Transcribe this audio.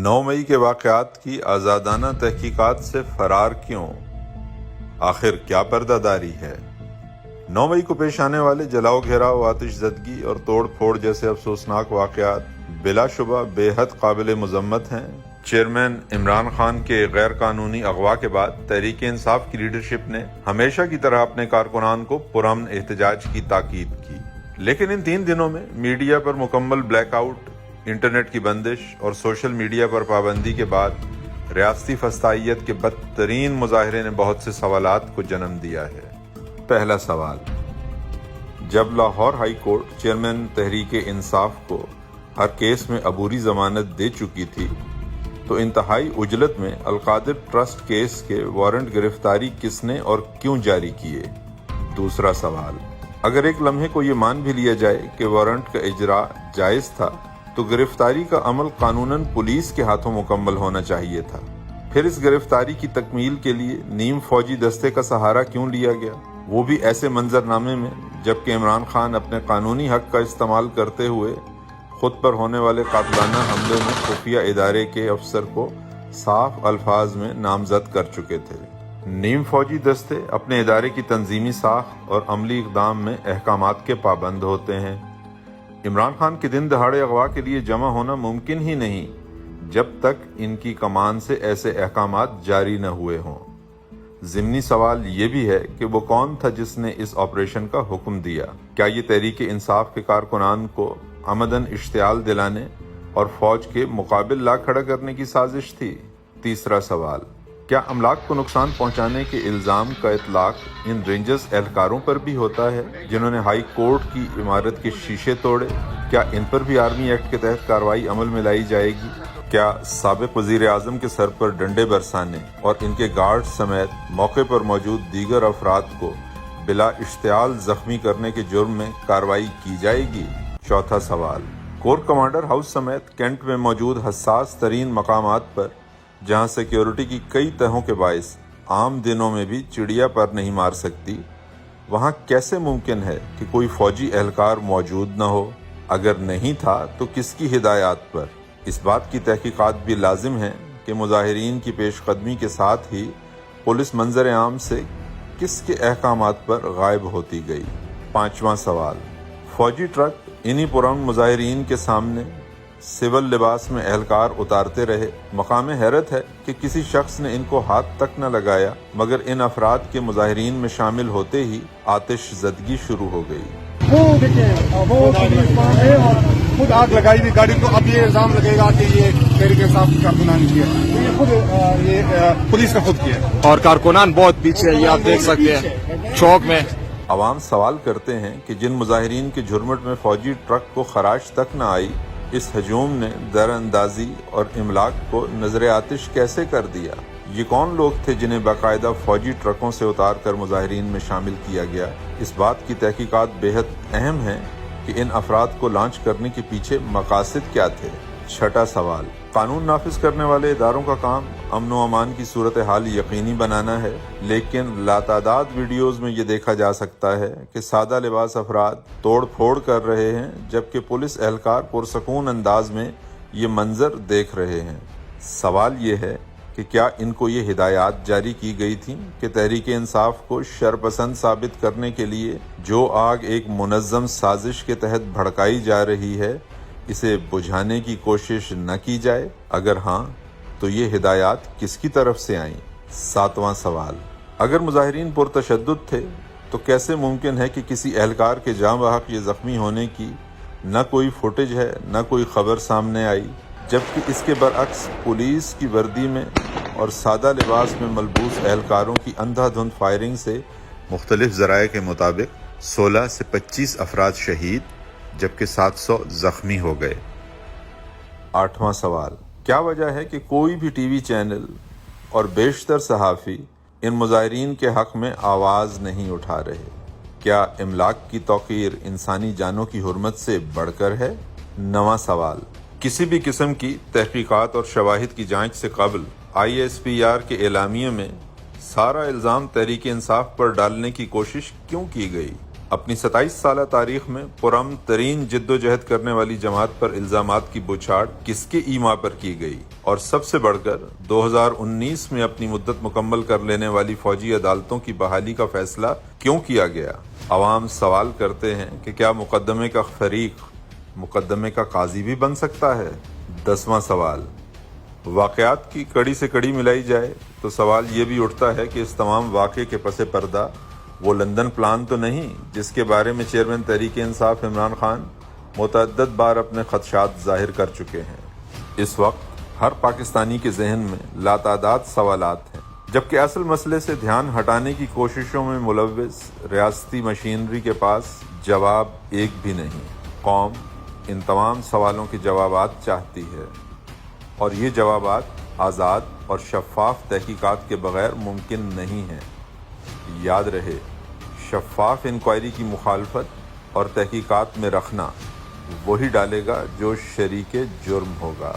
9 مئی کے واقعات کی آزادانہ تحقیقات سے فرار کیوں؟ آخر کیا پردہ داری ہے؟ 9 مئی کو پیش آنے والے جلاؤ گھیراؤ، آتش زدگی اور توڑ پھوڑ جیسے افسوسناک واقعات بلا شبہ بے حد قابل مذمت ہیں۔ چیئرمین عمران خان کے غیر قانونی اغوا کے بعد تحریک انصاف کی لیڈرشپ نے ہمیشہ کی طرح اپنے کارکنان کو پرامن احتجاج کی تاکید کی، لیکن ان 3 دنوں میں میڈیا پر مکمل بلیک آؤٹ، انٹرنیٹ کی بندش اور سوشل میڈیا پر پابندی کے بعد ریاستی فسطائیت کے بدترین مظاہرے نے بہت سے سوالات کو جنم دیا ہے۔ پہلا سوال، جب Lahore high court chairman Tehreek Insaf کو ہر کیس میں عبوری ضمانت دے چکی تھی تو انتہائی عجلت میں القادر ٹرسٹ کیس کے وارنٹ گرفتاری کس نے اور کیوں جاری کیے؟ دوسرا سوال، اگر ایک لمحے کو یہ مان بھی لیا جائے کہ وارنٹ کا اجرا جائز تھا تو گرفتاری کا عمل قانوناً پولیس کے ہاتھوں مکمل ہونا چاہیے تھا، پھر اس گرفتاری کی تکمیل کے لیے نیم فوجی دستے کا سہارا کیوں لیا گیا، وہ بھی ایسے منظرنامے میں جبکہ عمران خان اپنے قانونی حق کا استعمال کرتے ہوئے خود پر ہونے والے قاتلانہ حملے میں خفیہ ادارے کے افسر کو صاف الفاظ میں نامزد کر چکے تھے۔ نیم فوجی دستے اپنے ادارے کی تنظیمی ساخت اور عملی اقدام میں احکامات کے پابند ہوتے ہیں۔ عمران خان کے دن دہاڑے اغوا کے لیے جمع ہونا ممکن ہی نہیں جب تک ان کی کمان سے ایسے احکامات جاری نہ ہوئے ہوں۔ ضمنی سوال یہ بھی ہے کہ وہ کون تھا جس نے اس آپریشن کا حکم دیا؟ کیا یہ تحریک انصاف کے کارکنان کو عمدن اشتعال دلانے اور فوج کے مقابل لا کھڑا کرنے کی سازش تھی؟ تیسرا سوال، کیا املاک کو نقصان پہنچانے کے الزام کا اطلاق ان رینجرز اہلکاروں پر بھی ہوتا ہے جنہوں نے ہائی کورٹ کی عمارت کے شیشے توڑے؟ کیا ان پر بھی آرمی ایکٹ کے تحت کارروائی عمل میں لائی جائے گی؟ کیا سابق وزیر اعظم کے سر پر ڈنڈے برسانے اور ان کے گارڈ سمیت موقع پر موجود دیگر افراد کو بلا اشتعال زخمی کرنے کے جرم میں کارروائی کی جائے گی؟ چوتھا سوال، کور کمانڈر ہاؤس سمیت کینٹ میں موجود حساس ترین مقامات پر جہاں سیکیورٹی کی کئی تہوں کے باعث عام دنوں میں بھی چڑیا پر نہیں مار سکتی، وہاں کیسے ممکن ہے کہ کوئی فوجی اہلکار موجود نہ ہو؟ اگر نہیں تھا تو کس کی ہدایات پر؟ اس بات کی تحقیقات بھی لازم ہے کہ مظاہرین کی پیش قدمی کے ساتھ ہی پولیس منظر عام سے کس کے احکامات پر غائب ہوتی گئی؟ پانچواں سوال، فوجی ٹرک انہی پرامن مظاہرین کے سامنے سول لباس میں اہلکار اتارتے رہے۔ مقام حیرت ہے کہ کسی شخص نے ان کو ہاتھ تک نہ لگایا، مگر ان افراد کے مظاہرین میں شامل ہوتے ہی آتش زدگی شروع ہو گئی۔ وہ خود آگ لگائی ہوئی گاڑی کو، اب یہ الزام لگے گا کہ یہ تحریک انصاف کی کارکنان کی ہے، یہ خود پولیس کا خود کیا ہے اور کارکنان بہت پیچھے ہے، یہ آپ دیکھ سکتے ہیں چوک میں۔ عوام سوال کرتے ہیں کہ جن مظاہرین کے جھرمٹ میں فوجی ٹرک کو خراش تک نہ آئی، اس ہجوم نے در اندازی اور املاک کو نظر آتش کیسے کر دیا؟ یہ کون لوگ تھے جنہیں باقاعدہ فوجی ٹرکوں سے اتار کر مظاہرین میں شامل کیا گیا؟ اس بات کی تحقیقات بے حد اہم ہیں کہ ان افراد کو لانچ کرنے کے پیچھے مقاصد کیا تھے؟ چھٹا سوال، قانون نافذ کرنے والے اداروں کا کام امن و امان کی صورتحال یقینی بنانا ہے، لیکن لاتعداد ویڈیوز میں یہ دیکھا جا سکتا ہے کہ سادہ لباس افراد توڑ پھوڑ کر رہے ہیں جبکہ پولیس اہلکار پرسکون انداز میں یہ منظر دیکھ رہے ہیں۔ سوال یہ ہے کہ کیا ان کو یہ ہدایات جاری کی گئی تھیں کہ تحریک انصاف کو شرپسند ثابت کرنے کے لیے جو آگ ایک منظم سازش کے تحت بھڑکائی جا رہی ہے اسے بجھانے کی کوشش نہ کی جائے؟ اگر ہاں تو یہ ہدایات کس کی طرف سے آئیں؟ ساتواں سوال، اگر مظاہرین پرتشدد تھے تو کیسے ممکن ہے کہ کسی اہلکار کے جاں بحق یہ زخمی ہونے کی نہ کوئی فوٹیج ہے نہ کوئی خبر سامنے آئی، جبکہ اس کے برعکس پولیس کی وردی میں اور سادہ لباس میں ملبوس اہلکاروں کی اندھا دھند فائرنگ سے مختلف ذرائع کے مطابق 16 سے 25 افراد شہید جبکہ 700 زخمی ہو گئے؟ آٹھواں سوال، کیا وجہ ہے کہ کوئی بھی ٹی وی چینل اور بیشتر صحافی ان مظاہرین کے حق میں آواز نہیں اٹھا رہے؟ کیا املاک کی توقیر انسانی جانوں کی حرمت سے بڑھ کر ہے؟ نواں سوال، کسی بھی قسم کی تحقیقات اور شواہد کی جانچ سے قبل ISPR کے اعلامیے میں سارا الزام تحریک انصاف پر ڈالنے کی کوشش کیوں کی گئی؟ اپنی 27 سالہ تاریخ میں پرامن ترین جد و جہد کرنے والی جماعت پر الزامات کی بوچھاڑ کس کے ایما پر کی گئی، اور سب سے بڑھ کر 2019 میں اپنی مدت مکمل کر لینے والی فوجی عدالتوں کی بحالی کا فیصلہ کیوں کیا گیا؟ عوام سوال کرتے ہیں کہ کیا مقدمے کا فریق مقدمے کا قاضی بھی بن سکتا ہے؟ 10واں سوال، واقعات کی کڑی سے کڑی ملائی جائے تو سوال یہ بھی اٹھتا ہے کہ اس تمام واقعے کے پس پردہ وہ لندن پلان تو نہیں جس کے بارے میں چیئرمین تحریک انصاف عمران خان متعدد بار اپنے خدشات ظاہر کر چکے ہیں۔ اس وقت ہر پاکستانی کے ذہن میں لاتعداد سوالات ہیں، جبکہ اصل مسئلے سے دھیان ہٹانے کی کوششوں میں ملوث ریاستی مشینری کے پاس جواب ایک بھی نہیں۔ قوم ان تمام سوالوں کے جوابات چاہتی ہے، اور یہ جوابات آزاد اور شفاف تحقیقات کے بغیر ممکن نہیں ہیں۔ یاد رہے، شفاف انکوائری کی مخالفت اور تحقیقات میں رکھنا وہی ڈالے گا جو شریک جرم ہوگا۔